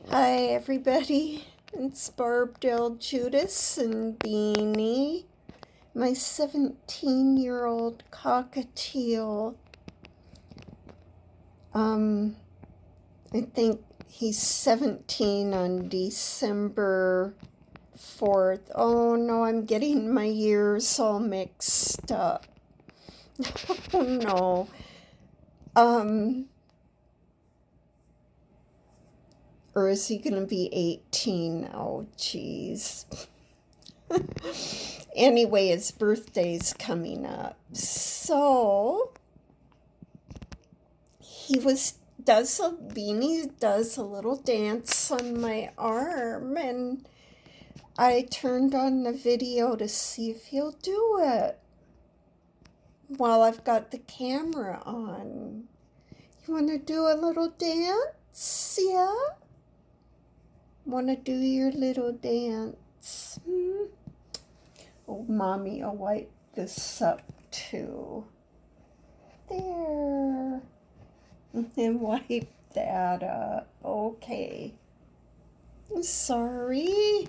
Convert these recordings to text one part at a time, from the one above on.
Hi everybody, it's Barbdell Judas and Beenie, my 17-year-old cockatiel. I think he's 17 on December 4th. Oh no, I'm getting my years all mixed up. Oh no. Or is he gonna be 18? Oh geez. Anyway, his birthday's coming up. So Beanie does a little dance on my arm, and I turned on the video to see if he'll do it while I've got the camera on. You want to do a little dance? Yeah? Want to do your little dance? Oh, Mommy, I'll wipe this up too. There. And wipe that up. Okay. Sorry.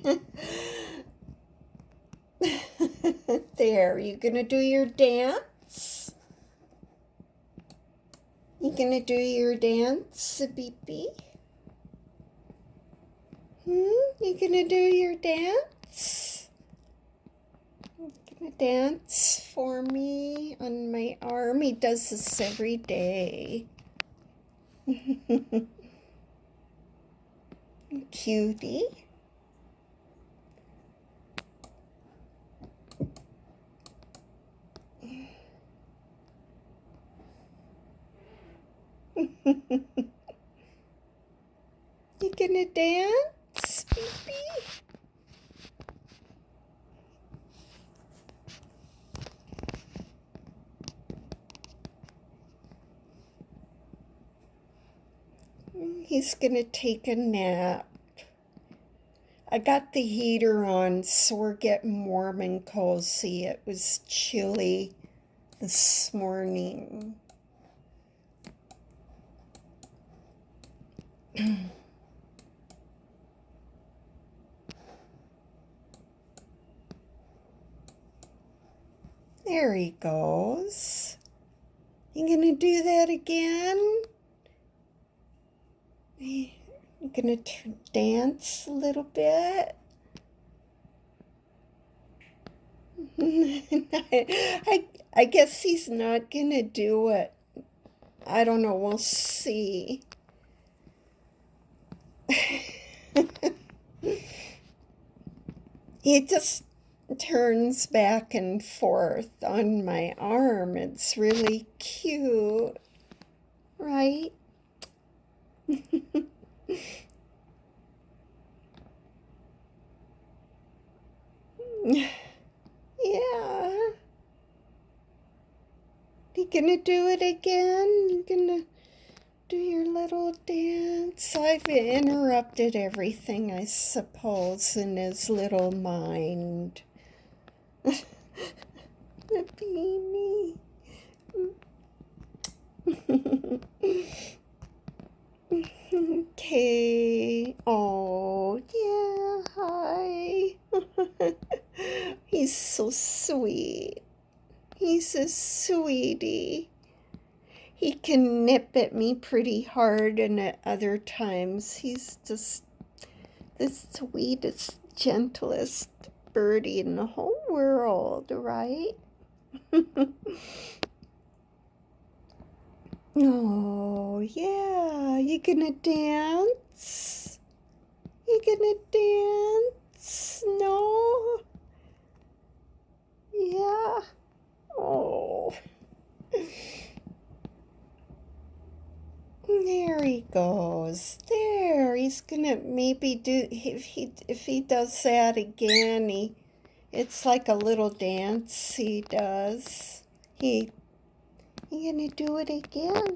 There, you gonna do your dance? You gonna do your dance, Beepy? You gonna do your dance? You gonna dance for me on my arm? He does this every day. Cutie. You gonna dance, baby? He's gonna take a nap. I got the heater on, so we're getting warm and cozy. It was chilly this morning. There he goes. You gonna do that again? You gonna dance a little bit? I guess he's not gonna do it. I don't know, we'll see. He just turns back and forth on my arm. It's really cute, right? Yeah. You gonna do it again? You gonna do your little dance? I've interrupted everything, I suppose, in his little mind. The Beenie. Okay. Oh, yeah, hi. He's so sweet. He's a sweetie. He can nip at me pretty hard, and at other times he's just the sweetest, gentlest birdie in the whole world, right? Oh, yeah. You gonna dance? You gonna dance? No? Yeah. Oh. There he goes. There. He's gonna maybe do, if he does that again, it's like a little dance he does. You gonna do it again?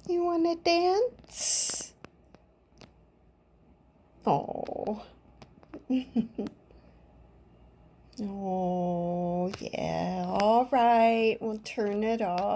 You wanna dance? Oh. Oh, yeah. All right. We'll turn it off.